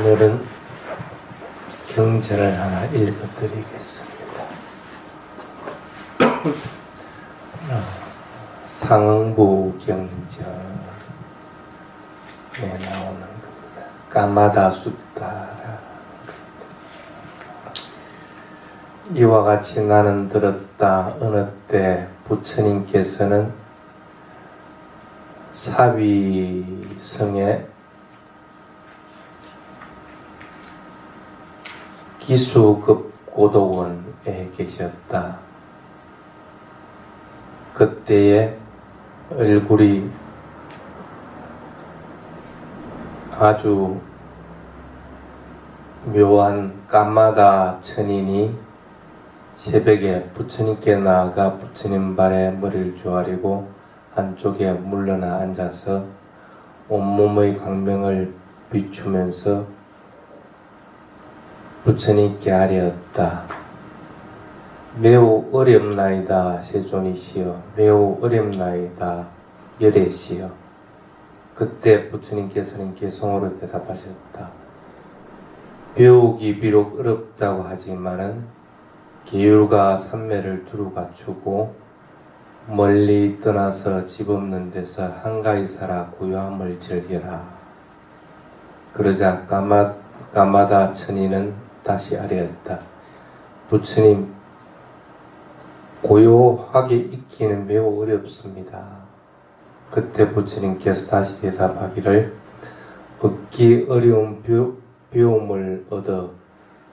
오늘은 경전을 하나 읽어드리겠습니다. 상응부 경전에 나오는 겁니다. 까마다 숫다라. 이와 같이 나는 들었다. 어느 때 부처님께서는 사위성에 기수급 고도원에 계셨다. 그때의 얼굴이 아주 묘한 까마다 천인이 새벽에 부처님께 나아가 부처님 발에 머리를 조아리고 한쪽에 물러나 앉아서 온몸의 광명을 비추면서 부처님께 아뢰었다. 매우 어렵나이다 세존이시여, 매우 어렵나이다 열애시여. 그때 부처님께서는 개성으로 대답하셨다. 배우기 비록 어렵다고 하지만은 계율과 삼매를 두루 갖추고 멀리 떠나서 집 없는 데서 한가히 살아 고요함을 즐겨라. 그러자 까마다 천인은 다시 아뢰었다. 부처님, 고요하게 있기는 매우 어렵습니다. 그때 부처님께서 다시 대답하기를 얻기 어려운 배움을 얻어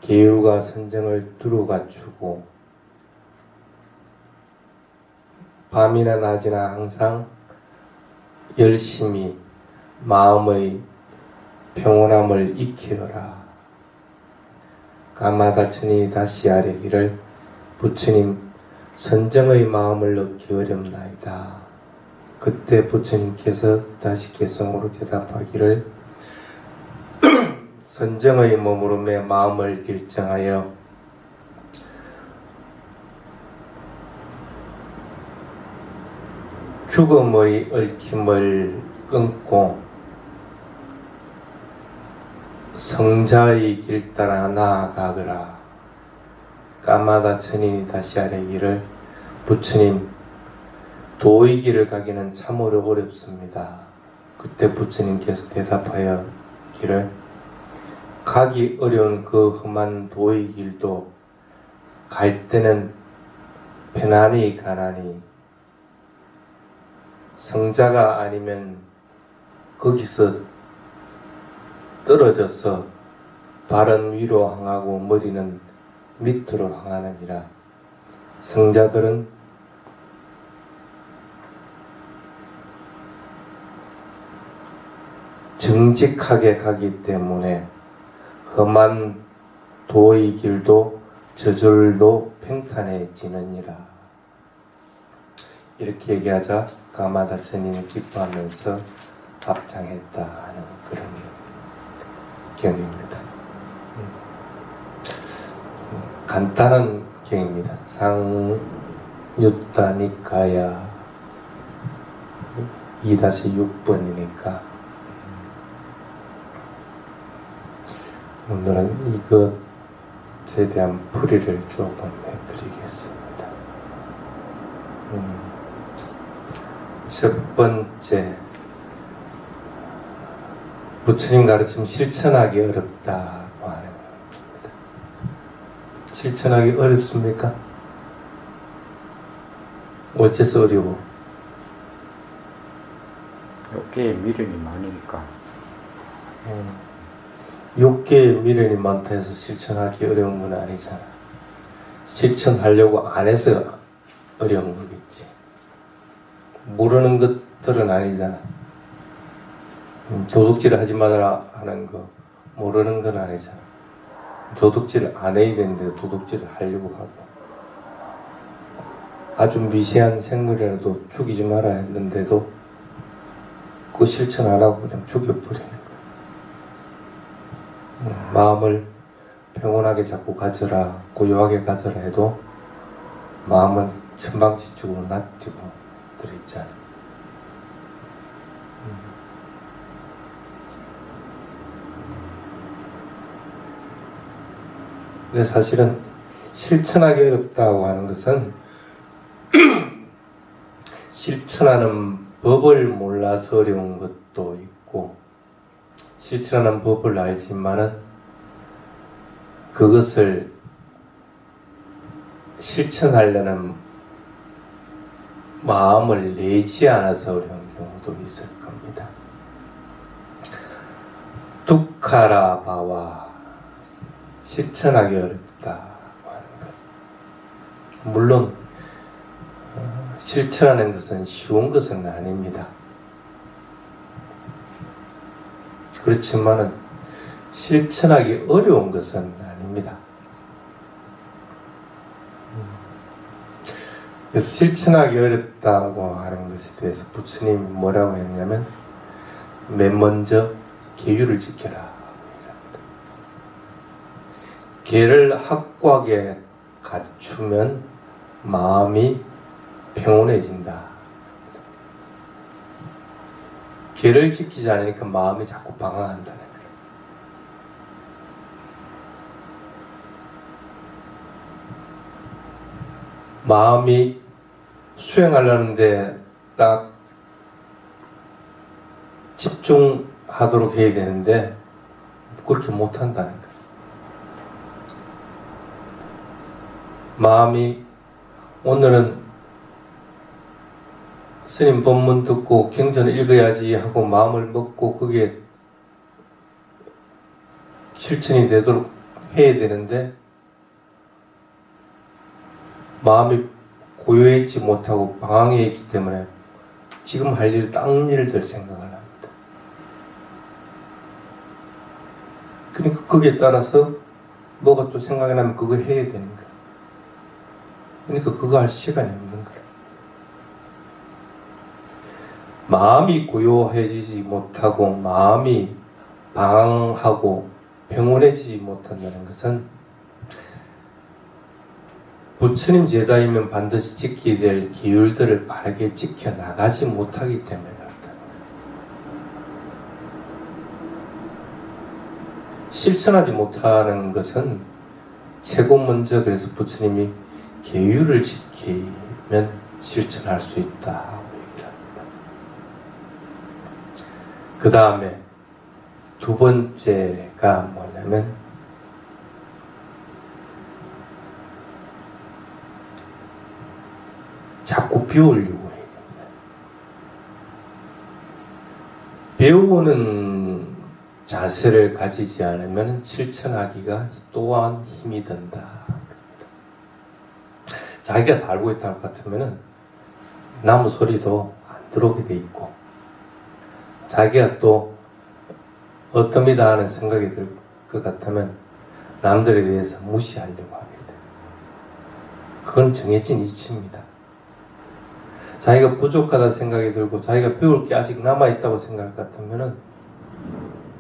계율과 선정을 두루 갖추고 밤이나 낮이나 항상 열심히 마음의 평온함을 익히어라. 까마다 천인이 다시 아뢰기를 부처님, 선정의 마음을 얻기 어렵나이다. 그때 부처님께서 다시 개성으로 대답하기를 선정의 머무름에 마음을 결정하여 죽음의 얽힘을 끊고 성자의 길 따라 나아가거라. 까마다 천인이 다시 아뢰기를 부처님, 도의 길을 가기는 참으로 어렵습니다. 그때 부처님께서 대답하여 기를 가기 어려운 그 험한 도의 길도 갈 때는 편안히 가나니 성자가 아니면 거기서 떨어져서 발은 위로 향하고 머리는 밑으로 향하느니라. 성자들은 정직하게 가기 때문에 험한 도의 길도 저절로 평탄해지느니라. 이렇게 얘기하자 까마다 천인이 기뻐하면서 합창했다 하는 그런 경입니다. 간단한 경입니다. 상유타 니카야 2-6번이니까 오늘은 이것에 대한 풀이를 조금 해드리겠습니다. 첫 번째, 부처님 가르침 실천하기 어렵다고 하는 겁니다. 실천하기 어렵습니까? 어째서 어려워? 욕계에 미련이 많으니까. 욕계에 미련이 많다 해서 실천하기 어려운 건 아니잖아. 실천하려고 안 해서 어려운 거겠지. 모르는 것들은 아니잖아. 도둑질 하지 마라 하는 거 모르는 건 아니잖아. 도둑질 안 해야 되는데 도둑질을 하려고 하고, 아주 미세한 생물이라도 죽이지 마라 했는데도 그 실천 안 하고 그냥 죽여버리는 거야. 마음을 평온하게 자꾸 가져라, 고요하게 가져라 해도 마음은 천방지축으로 놔두고 들어있잖아. 근데 사실은 실천하기 어렵다고 하는 것은 실천하는 법을 몰라서 어려운 것도 있고, 실천하는 법을 알지만은 그것을 실천하려는 마음을 내지 않아서 어려운 경우도 있을 겁니다. 두카라 바와, 실천하기 어렵다고 하는 것. 물론 실천하는 것은 쉬운 것은 아닙니다. 그렇지만은 실천하기 어려운 것은 아닙니다. 그래서 실천하기 어렵다고 하는 것에 대해서 부처님이 뭐라고 했냐면, 맨 먼저 계율을 지켜라. 계를 확고하게 갖추면 마음이 평온해진다. 계를 지키지 않으니까 마음이 자꾸 방황한다는 거예요. 마음이 수행하려는데 딱 집중하도록 해야 되는데 그렇게 못한다는 거예요. 마음이 오늘은 스님 법문 듣고 경전을 읽어야지 하고 마음을 먹고 그게 실천이 되도록 해야 되는데 마음이 고요했지 못하고 방황해 있기 때문에 지금 할 일 딴 일들 생각을 합니다. 그러니까 거기에 따라서 뭐가 또 생각이 나면 그거 해야 되는 거예요. 그러니까 그거 할 시간이 없는 거예요. 마음이 고요해지지 못하고 마음이 방황하고 평온해지지 못한다는 것은 부처님 제자이면 반드시 지켜야 될 기율들을 바르게 지켜나가지 못하기 때문에 그렇다. 실천하지 못하는 것은 최고 먼저, 그래서 부처님이 계율을 지키면 실천할 수 있다 하고 얘기를 합니다. 그 다음에 두 번째가 뭐냐면 자꾸 배우려고 해야 됩니다. 배우는 자세를 가지지 않으면 실천하기가 또한 힘이 든다. 자기가 다 알고 있다 할 것 같으면 나무 소리도 안 들어오게 돼 있고, 자기가 또 어떻습니다 하는 생각이 들 것 같으면 남들에 대해서 무시하려고 하게 돼요. 그건 정해진 이치입니다. 자기가 부족하다 생각이 들고 자기가 배울 게 아직 남아있다고 생각할 것 같으면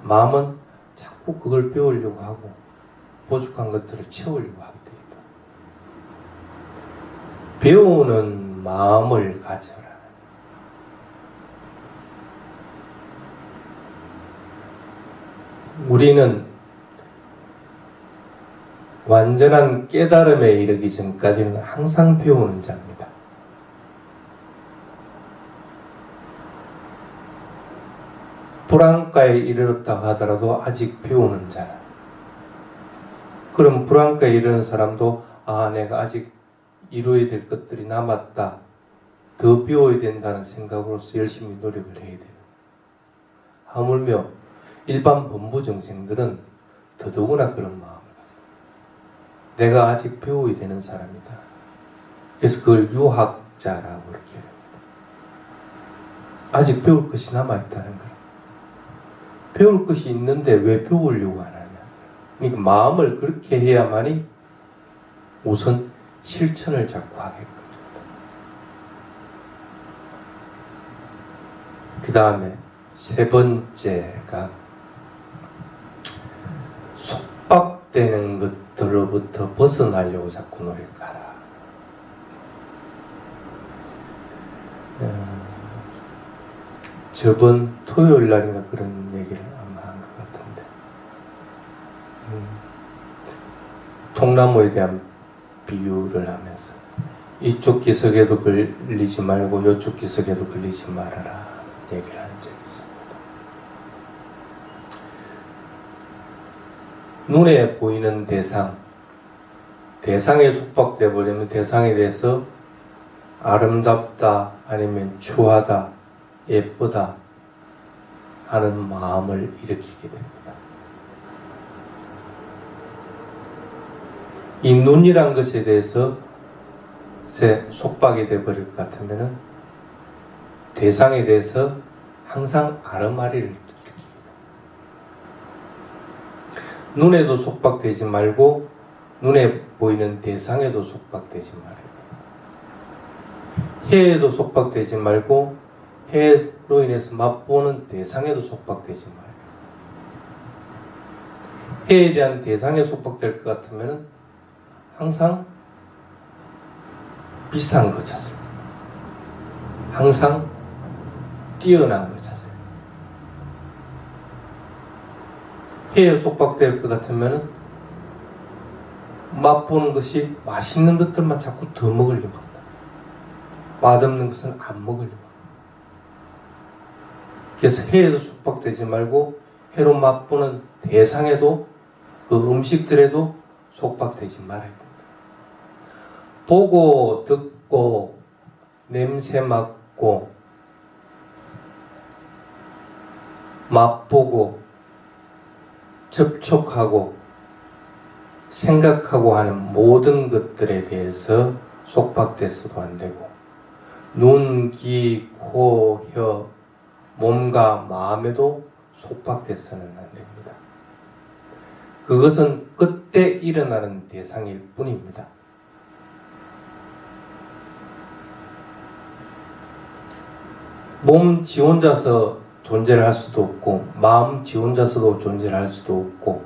마음은 자꾸 그걸 배우려고 하고 부족한 것들을 채우려고 하게 됩니다. 배우는 마음을 가져라. 우리는 완전한 깨달음에 이르기 전까지는 항상 배우는 자입니다. 불안가에 이르렀다 하더라도 아직 배우는 자라. 그럼 불안가에 이르는 사람도 내가 아직 이루어야 될 것들이 남았다, 더 배워야 된다는 생각으로서 열심히 노력을 해야 돼요. 하물며 일반 범부 정생들은 더더구나 그런 마음을 가져요. 내가 아직 배워야 되는 사람이다. 그래서 그걸 유학자라고 그렇게 합니다. 아직 배울 것이 남아있다는 거예요. 배울 것이 있는데 왜 배우려고 안 하냐. 그러니까 마음을 그렇게 해야만이 우선 실천을 자꾸 하게끔. 그 다음에 세 번째가 속박되는 것들로부터 벗어나려고 자꾸 노력하라. 저번 토요일 날인가 그런 얘기를 아마 한 것 같은데, 통나무에 대한 비유를 하면서 이쪽 기석에도 걸리지 말고 이쪽 기석에도 걸리지 말아라 얘기를 한 적이 있습니다. 눈에 보이는 대상에 속박돼 버리면 대상에 대해서 아름답다 아니면 추하다 예쁘다 하는 마음을 일으키게 됩니다. 이 눈이란 것에 대해서 속박이 되어버릴 것 같으면 대상에 대해서 항상 아르마리를 일으킵니다. 눈에도 속박되지 말고 눈에 보이는 대상에도 속박되지 말아요. 해에도 속박되지 말고 해로 인해서 맛보는 대상에도 속박되지 말아요. 해에 대한 대상에 속박될 것 같으면 항상 비싼 거 찾아요. 항상 뛰어난 거 찾아요. 해에 속박될 것 같으면 맛보는 것이 맛있는 것들만 자꾸 더 먹으려고 한다. 맛없는 것은 안 먹으려고 한다. 그래서 해에도 속박되지 말고 해로 맛보는 대상에도 그 음식들에도 속박되지 말아야 된다. 보고 듣고 냄새 맡고 맛보고 접촉하고 생각하고 하는 모든 것들에 대해서 속박돼서도 안 되고 눈, 귀, 코, 혀, 몸과 마음에도 속박돼서는 안 됩니다. 그것은 그때 일어나는 대상일 뿐입니다. 몸 지 혼자서 존재를 할 수도 없고 마음 지 혼자서도 존재를 할 수도 없고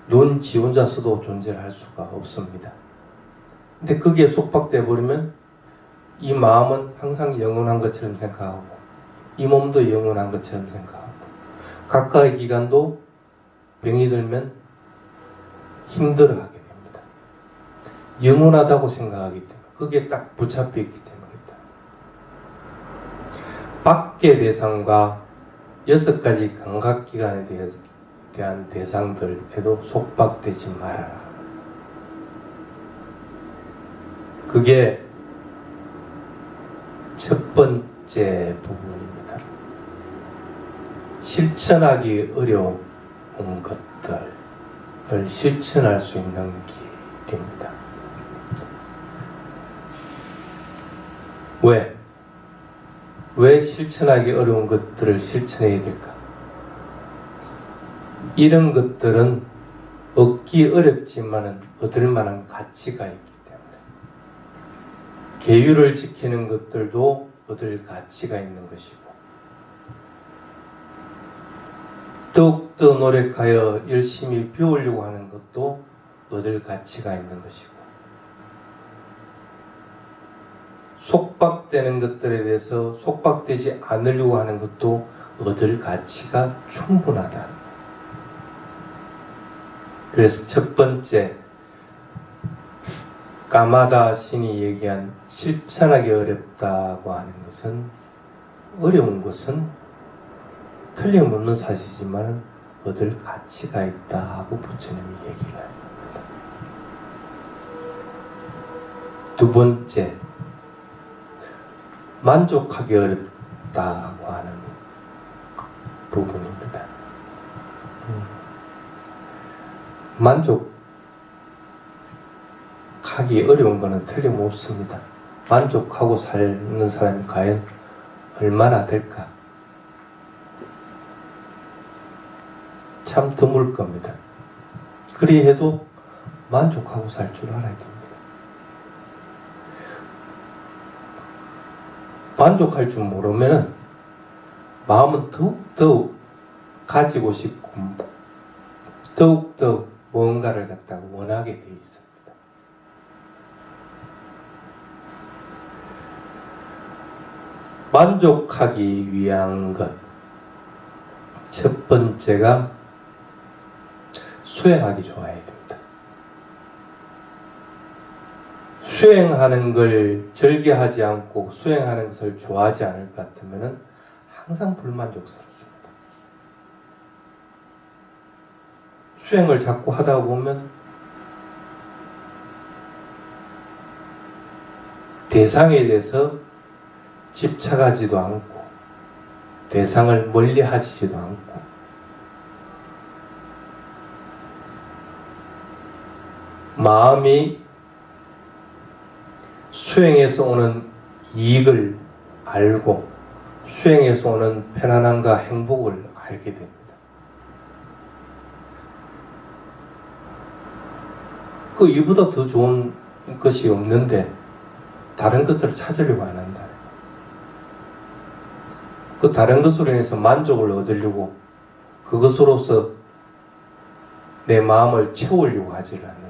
눈 지 혼자서도 존재를 할 수가 없습니다. 근데 그게 속박돼 버리면 이 마음은 항상 영원한 것처럼 생각하고 이 몸도 영원한 것처럼 생각하고 각각의 기관도 병이 들면 힘들어하게 됩니다. 영원하다고 생각하기 때문에 그게 딱 붙잡혀 있기 때문입니다. 밖의 대상과 6가지 감각기관에 대한 대상들에도 속박되지 말아라. 그게 첫 번째 부분입니다. 실천하기 어려운 것들을 실천할 수 있는 길입니다. 왜 실천하기 어려운 것들을 실천해야 될까? 이런 것들은 얻기 어렵지만은 얻을 만한 가치가 있기 때문에 계율을 지키는 것들도 얻을 가치가 있는 것이고 더욱더 노력하여 열심히 배우려고 하는 것도 얻을 가치가 있는 것이고 속박되는 것들에 대해서 속박되지 않으려고 하는 것도 얻을 가치가 충분하다. 그래서 첫 번째 까마다 신이 얘기한 실천하기 어렵다고 하는 것은 어려운 것은 틀림없는 사실이지만 얻을 가치가 있다 하고 부처님이 얘기를 합니다. 두 번째 만족하기 어렵다고 하는 부분입니다. 만족하기 어려운 것은 틀림없습니다. 만족하고 사는 사람이 과연 얼마나 될까? 참 드물 겁니다. 그리 해도 만족하고 살 줄 알아야 됩니다. 만족할 줄 모르면 마음은 더욱더욱 가지고 싶고 더욱더 뭔가를 갖다가 원하게 되어 있습니다. 만족하기 위한 것 첫 번째가 수행하기 좋아야 됩니다. 수행하는 걸 즐겨하지 않고 수행하는 것을 좋아하지 않을 것 같으면 항상 불만족스럽습니다. 수행을 자꾸 하다 보면 대상에 대해서 집착하지도 않고 대상을 멀리 하지도 않고 마음이 수행에서 오는 이익을 알고 수행에서 오는 편안함과 행복을 알게 됩니다. 그 이보다 더 좋은 것이 없는데 다른 것들을 찾으려고 안 한다. 그 다른 것으로 인해서 만족을 얻으려고 그것으로서 내 마음을 채우려고 하지를 않는다.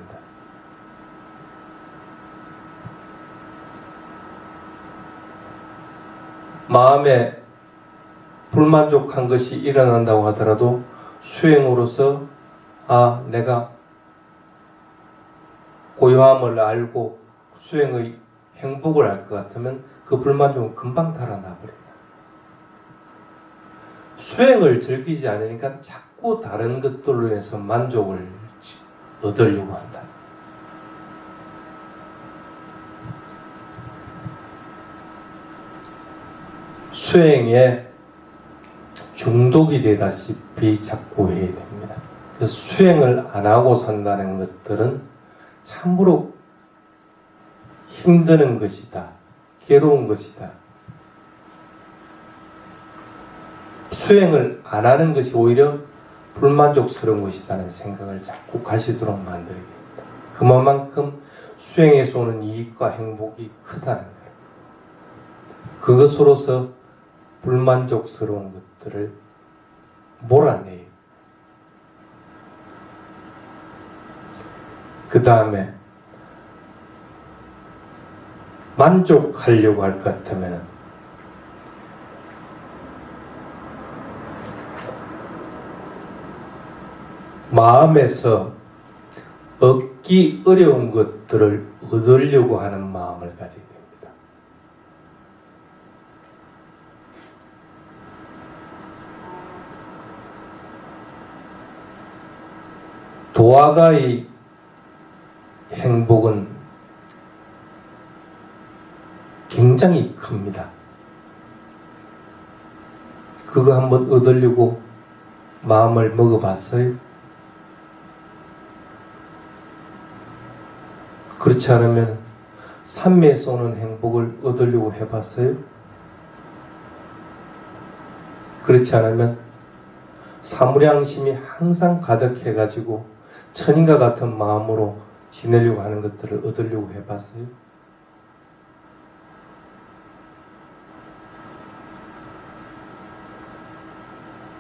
마음에 불만족한 것이 일어난다고 하더라도 수행으로서 내가 고요함을 알고 수행의 행복을 알 것 같으면 그 불만족은 금방 달아나 버린다. 수행을 즐기지 않으니까 자꾸 다른 것들로 인해서 만족을 얻으려고 한다. 수행에 중독이 되다시피 자꾸 해야 됩니다. 그래서 수행을 안 하고 산다는 것들은 참으로 힘드는 것이다. 괴로운 것이다. 수행을 안 하는 것이 오히려 불만족스러운 것이라는 생각을 자꾸 가시도록 만들게 됩니다. 그만큼 수행에서 오는 이익과 행복이 크다는 거예요. 그것으로서 불만족스러운 것들을 몰아내요. 그 다음에 만족하려고 할 것 같으면 마음에서 얻기 어려운 것들을 얻으려고 하는 마음을 가지게 됩니다. 도화가의 행복은 굉장히 큽니다. 그거 한번 얻으려고 마음을 먹어봤어요? 그렇지 않으면 삼매에서 오는 행복을 얻으려고 해봤어요? 그렇지 않으면 사무량심이 항상 가득해가지고 천인과 같은 마음으로 지내려고 하는 것들을 얻으려고 해봤어요?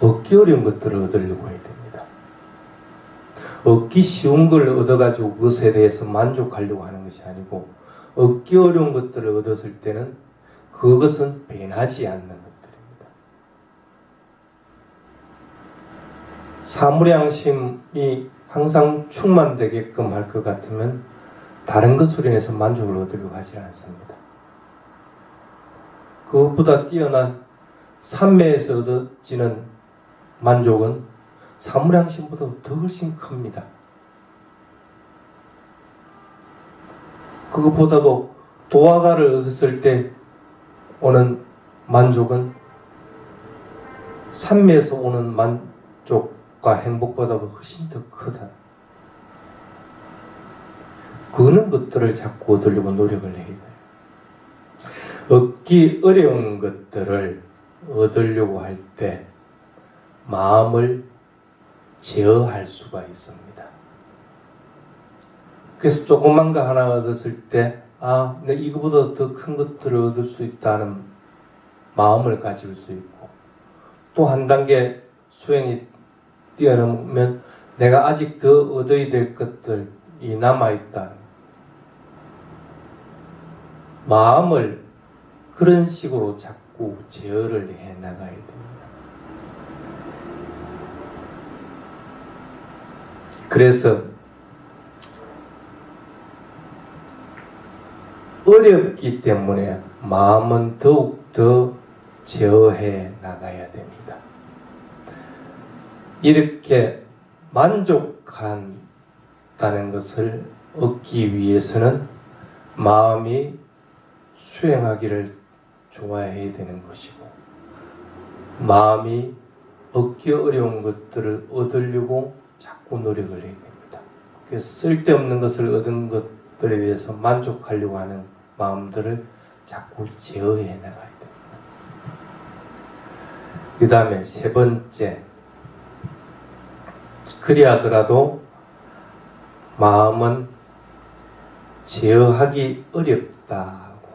얻기 어려운 것들을 얻으려고 해야 됩니다. 얻기 쉬운 걸 얻어가지고 그것에 대해서 만족하려고 하는 것이 아니고 얻기 어려운 것들을 얻었을 때는 그것은 변하지 않는 것들입니다. 사무량심이 항상 충만되게끔 할 것 같으면 다른 것으로 인해서 만족을 얻으려고 하지 않습니다. 그것보다 뛰어난 삼매에서 얻어지는 만족은 사무량심보다 더 훨씬 큽니다. 그것보다도 도화가를 얻었을 때 오는 만족은 삼매에서 오는 만족과 행복보다도 훨씬 더 크다. 그런 것들을 자꾸 얻으려고 노력을 해야 돼요. 얻기 어려운 것들을 얻으려고 할 때 마음을 제어할 수가 있습니다. 그래서 조그만 거 하나 얻었을 때 내가 이거보다 더 큰 것들을 얻을 수 있다는 마음을 가질 수 있고 또 한 단계 수행이 뛰어넘으면 내가 아직 더 얻어야 될 것들이 남아있다. 마음을 그런 식으로 자꾸 제어를 해 나가야 됩니다. 그래서 어렵기 때문에 마음은 더욱 더 제어해 나가야 됩니다. 이렇게 만족한다는 것을 얻기 위해서는 마음이 수행하기를 좋아해야 되는 것이고, 마음이 얻기 어려운 것들을 얻으려고 자꾸 노력을 해야 됩니다. 그래서 쓸데없는 것을 얻은 것들에 대해서 만족하려고 하는 마음들을 자꾸 제어해 나가야 됩니다. 그 다음에 세 번째, 그리 하더라도 마음은 제어하기 어렵다고 하는 것.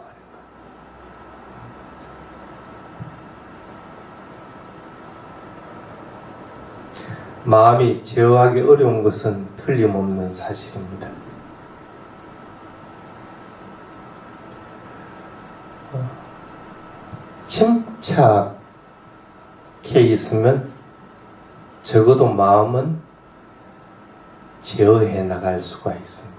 마음이 제어하기 어려운 것은 틀림없는 사실입니다. 침착해 있으면 적어도 마음은 제어해 나갈 수가 있습니다.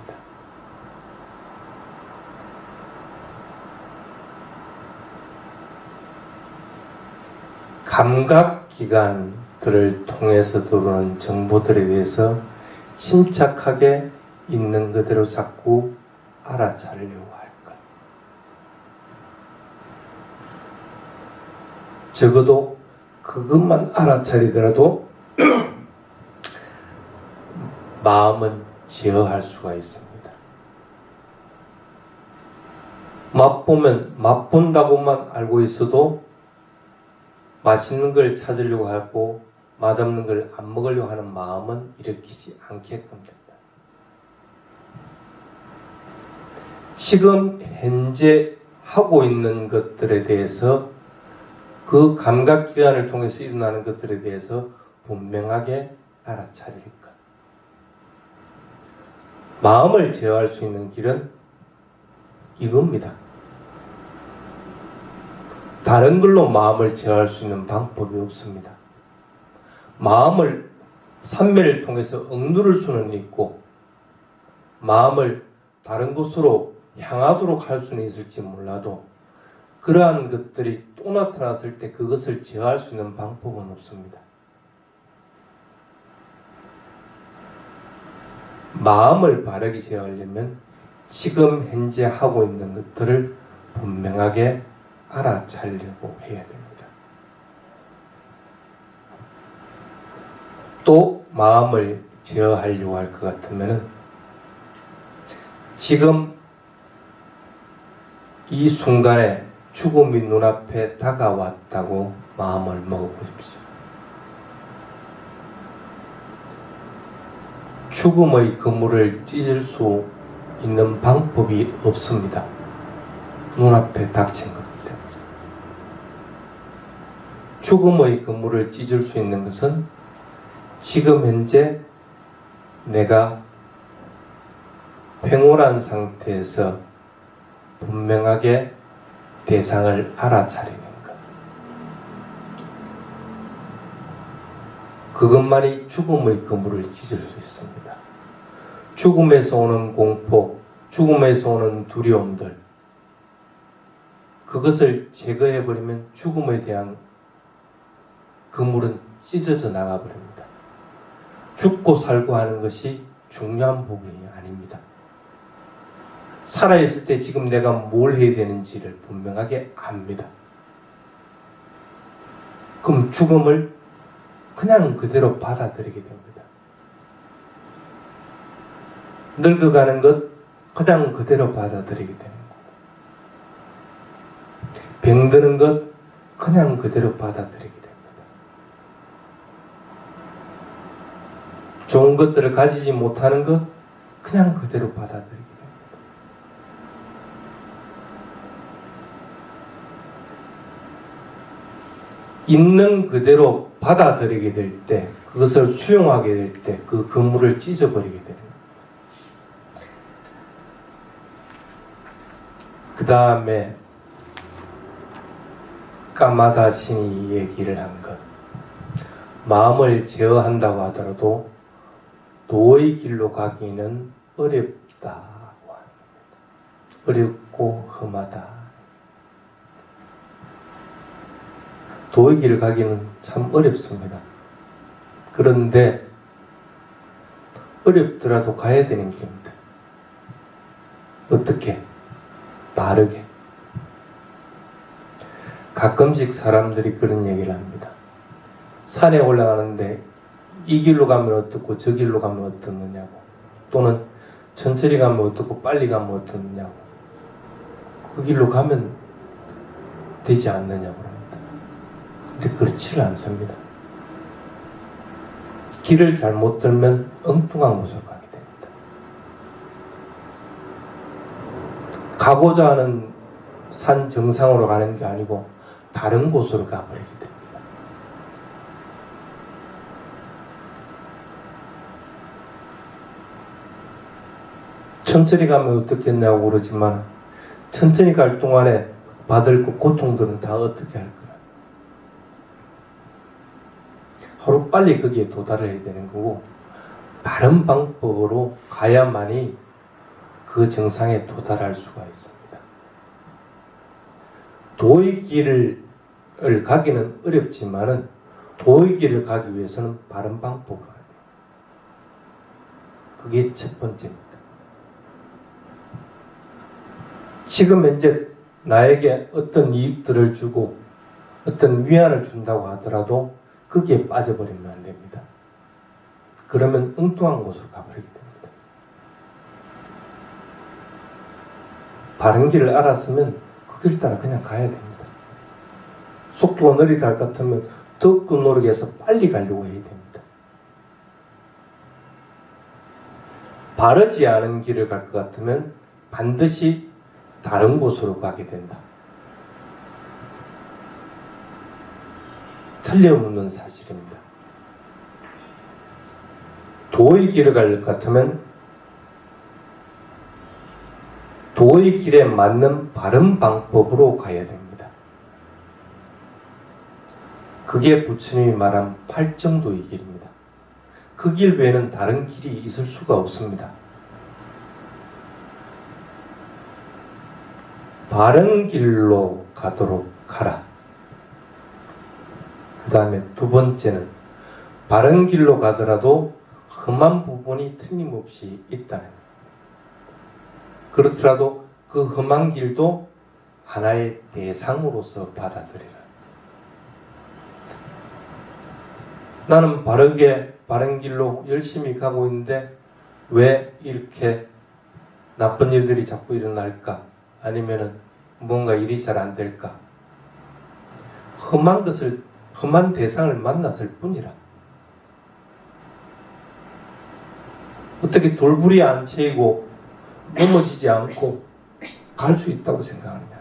감각기관들을 통해서 들어오는 정보들에 대해서 침착하게 있는 그대로 자꾸 알아차리려고 할 것. 적어도 그것만 알아차리더라도 마음은 제어할 수가 있습니다. 맛본다고만 알고 있어도 맛있는 걸 찾으려고 하고 맛없는 걸 안 먹으려고 하는 마음은 일으키지 않게끔 된다. 지금 현재 하고 있는 것들에 대해서, 그 감각기관을 통해서 일어나는 것들에 대해서 분명하게 알아차릴 것. 마음을 제어할 수 있는 길은 이겁니다. 다른 걸로 마음을 제어할 수 있는 방법이 없습니다. 마음을 삼매를 통해서 억누를 수는 있고, 마음을 다른 곳으로 향하도록 할 수는 있을지 몰라도, 그러한 것들이 또 나타났을 때 그것을 제어할 수 있는 방법은 없습니다. 마음을 바르게 제어하려면 지금 현재 하고 있는 것들을 분명하게 알아차리려고 해야 됩니다. 또 마음을 제어하려고 할 것 같으면 지금 이 순간에 죽음이 눈앞에 다가왔다고 마음을 먹어보십시오. 죽음의 그물을 찢을 수 있는 방법이 없습니다. 눈앞에 닥친 것 때문에. 죽음의 그물을 찢을 수 있는 것은 지금 현재 내가 평온한 상태에서 분명하게 대상을 알아차리는 것. 그것만이 죽음의 그물을 찢을 수 있습니다. 죽음에서 오는 공포, 죽음에서 오는 두려움들, 그것을 제거해버리면 죽음에 대한 그물은 찢어져 나가버립니다. 죽고 살고 하는 것이 중요한 부분이 아닙니다. 살아있을 때 지금 내가 뭘 해야 되는지를 분명하게 압니다. 그럼 죽음을 그냥 그대로 받아들이게 됩니다. 늙어가는 것 그냥 그대로 받아들이게 되는 거고, 병드는 것 그냥 그대로 받아들이게 됩니다. 좋은 것들을 가지지 못하는 것 그냥 그대로 받아들이게 됩니다. 있는 그대로 받아들이게 될 때, 그것을 수용하게 될 때 그 그물을 찢어버리게 됩니다. 그 다음에 까마다 신이 얘기를 한 것, 마음을 제어한다고 하더라도 도의 길로 가기는 어렵다고 합니다. 어렵고 좁고 험하다. 도의 길을 가기는 참 어렵습니다. 그런데 어렵더라도 가야 되는 길입니다. 어떻게? 바르게. 가끔씩 사람들이 그런 얘기를 합니다. 산에 올라가는데 이 길로 가면 어떻고 저 길로 가면 어떻느냐고, 또는 천천히 가면 어떻고 빨리 가면 어떻느냐고, 그 길로 가면 되지 않느냐고 합니다. 근데 그렇지를 않습니다. 길을 잘못 들면 엉뚱한 곳으로 가게 됩니다. 가고자 하는 산 정상으로 가는 게 아니고 다른 곳으로 가버리게 됩니다. 천천히 가면 어떻겠냐고 그러지만 천천히 갈 동안에 받을 고통들은 다 어떻게 할 거야? 하루 빨리 거기에 도달해야 되는 거고, 바른 방법으로 가야만이 그 정상에 도달할 수가 있습니다. 도의 길을 가기는 어렵지만은 도의 길을 가기 위해서는 바른 방법으로 해야 돼요. 그게 첫 번째입니다. 지금 현재 나에게 어떤 이익들을 주고 어떤 위안을 준다고 하더라도 거기에 빠져버리면 안 됩니다. 그러면 엉뚱한 곳으로 가버리게 됩니다. 바른 길을 알았으면 그 길 따라 그냥 가야 됩니다. 속도가 느리다 할 것 같으면 더욱더 노력해서 빨리 가려고 해야 됩니다. 바르지 않은 길을 갈 것 같으면 반드시 다른 곳으로 가게 된다. 틀림없는 사실입니다. 도의 길을 갈 것 같으면 도의 길에 맞는 바른 방법으로 가야 됩니다. 그게 부처님이 말한 팔정도의 길입니다. 그 길 외에는 다른 길이 있을 수가 없습니다. 바른 길로 가도록 하라. 그 다음에 두 번째는 바른 길로 가더라도 험한 부분이 틀림없이 있다는 것. 그렇더라도 그 험한 길도 하나의 대상으로서 받아들이라. 나는 바른 길로 열심히 가고 있는데 왜 이렇게 나쁜 일들이 자꾸 일어날까? 아니면은 뭔가 일이 잘 안 될까? 험한 대상을 만났을 뿐이라. 어떻게 돌부리 안 채이고 넘어지지 않고 갈 수 있다고 생각하느냐?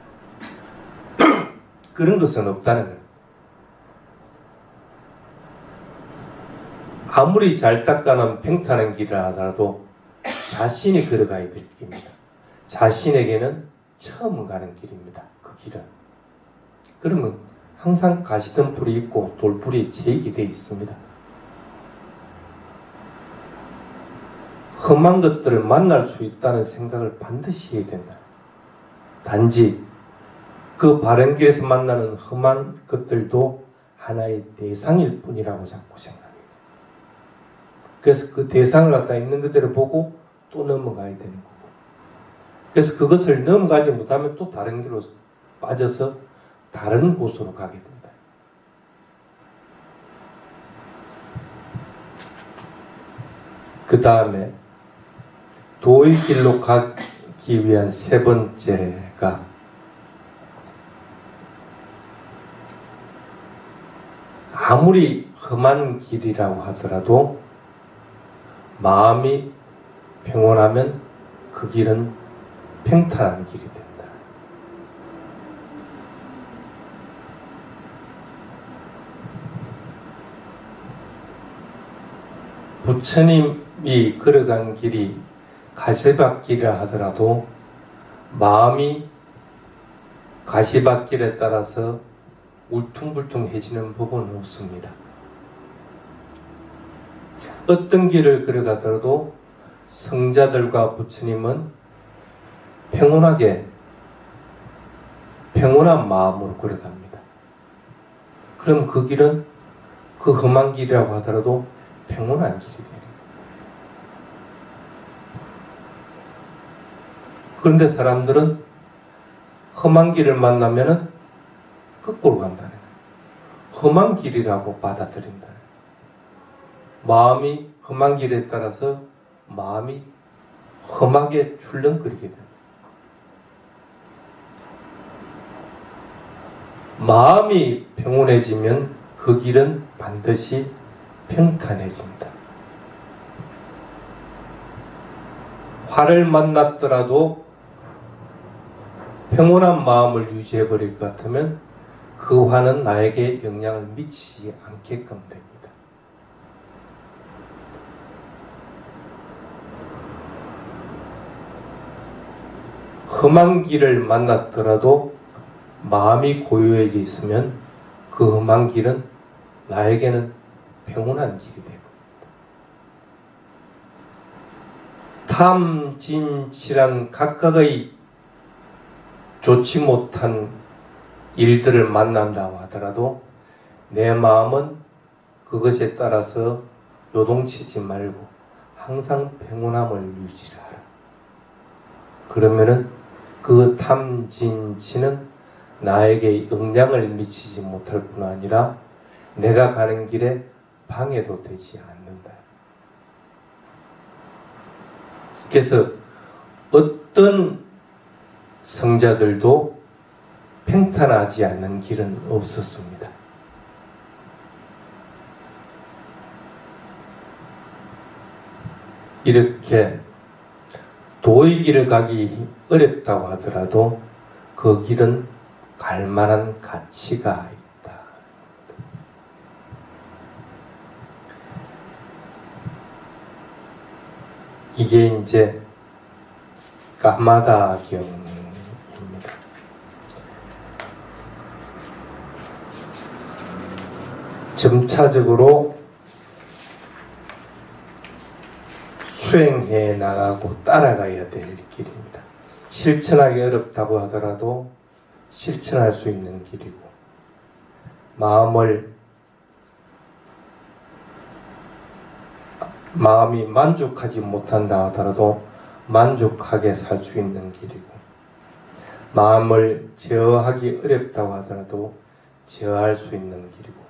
그런 것은 없다는 거예요. 아무리 잘 닦아놓은 평탄한 길을 하더라도 자신이 걸어가야 될 길입니다. 자신에게는 처음 가는 길입니다. 그 길은. 그러면 항상 가시덤불이 있고 돌불이 채이게 되어 있습니다. 험한 것들을 만날 수 있다는 생각을 반드시 해야 된다. 단지 그 바른 길에서 만나는 험한 것들도 하나의 대상일 뿐이라고 자꾸 생각해요. 그래서 그 대상을 갖다 있는 그대로 보고 또 넘어가야 되는 거고. 그래서 그것을 넘어가지 못하면 또 다른 길로 빠져서 다른 곳으로 가게 된다. 그 다음에 도의 길로 가기 위한 세 번째가 아무리 험한 길이라고 하더라도 마음이 평온하면 그 길은 평탄한 길이 된다. 부처님이 걸어간 길이 가시밭길이라 하더라도 마음이 가시밭길에 따라서 울퉁불퉁해지는 부분은 없습니다. 어떤 길을 걸어가더라도 성자들과 부처님은 평온하게 평온한 마음으로 걸어갑니다. 그럼 그 길은 그 험한 길이라고 하더라도 평온한 길이 돼요. 그런데 사람들은 험한 길을 만나면은 거꾸로 간다는 거예요. 험한 길이라고 받아들인다는 거예요. 마음이 험한 길에 따라서 마음이 험하게 출렁거리게 됩니다. 마음이 평온해지면 그 길은 반드시 평탄해집니다. 화를 만났더라도 평온한 마음을 유지해버릴 것 같으면 그 화는 나에게 영향을 미치지 않게끔 됩니다. 험한 길을 만났더라도 마음이 고요해져 있으면 그 험한 길은 나에게는 평온한 길이 되고, 탐진치란 각각의 좋지 못한 일들을 만난다고 하더라도 내 마음은 그것에 따라서 요동치지 말고 항상 평온함을 유지하라. 그러면은 그 탐진치는 나에게 영향을 미치지 못할 뿐 아니라 내가 가는 길에 방해도 되지 않는다. 그래서 어떤 성자들도 평탄하지 않는 길은 없었습니다. 이렇게 도의 길을 가기 어렵다고 하더라도 그 길은 갈 만한 가치가 있다. 이게 이제 까마다경입니다. 점차적으로 수행해 나가고 따라가야 될 길입니다. 실천하기 어렵다고 하더라도 실천할 수 있는 길이고, 마음이 만족하지 못한다 하더라도 만족하게 살 수 있는 길이고, 마음을 제어하기 어렵다고 하더라도 제어할 수 있는 길이고,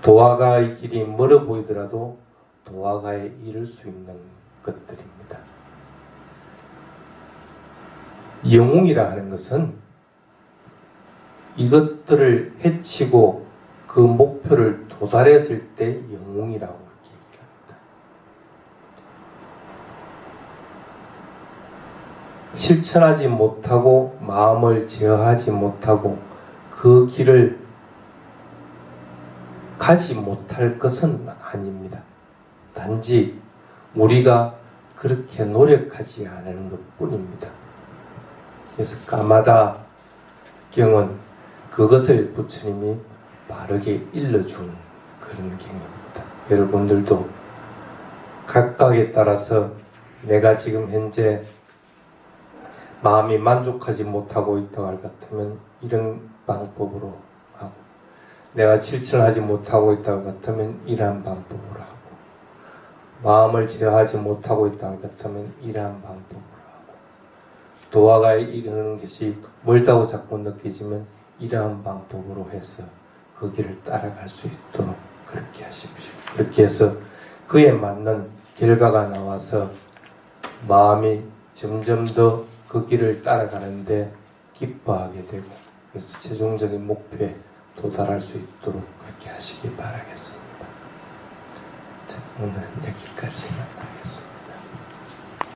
도화가의 길이 멀어 보이더라도 도화가에 이를 수 있는 것들입니다. 영웅이라 하는 것은 이것들을 해치고 그 목표를 도달했을 때 영웅이라고 얘기를 합니다. 실천하지 못하고 마음을 제어하지 못하고 그 길을 가지 못할 것은 아닙니다. 단지 우리가 그렇게 노력하지 않는 것 뿐입니다. 그래서 까마다 경은 그것을 부처님이 바르게 일러준 그런 경입니다. 여러분들도 각각에 따라서 내가 지금 현재 마음이 만족하지 못하고 있다고 할 것 같으면 이런 방법으로 하고, 내가 실천하지 못하고 있다고 할 것 같으면 이러한 방법으로 하고, 마음을 제어하지 못하고 있다고 할 것 같으면 이러한 방법으로 하고, 도화가에 이르는 것이 멀다고 자꾸 느껴지면 이러한 방법으로 해서 그 길을 따라갈 수 있도록 그렇게 하십시오. 그렇게 해서 그에 맞는 결과가 나와서 마음이 점점 더 그 길을 따라가는데 기뻐하게 되고, 그래서 최종적인 목표에 도달할 수 있도록 그렇게 하시기 바라겠습니다. 자, 오늘은 여기까지만 하겠습니다.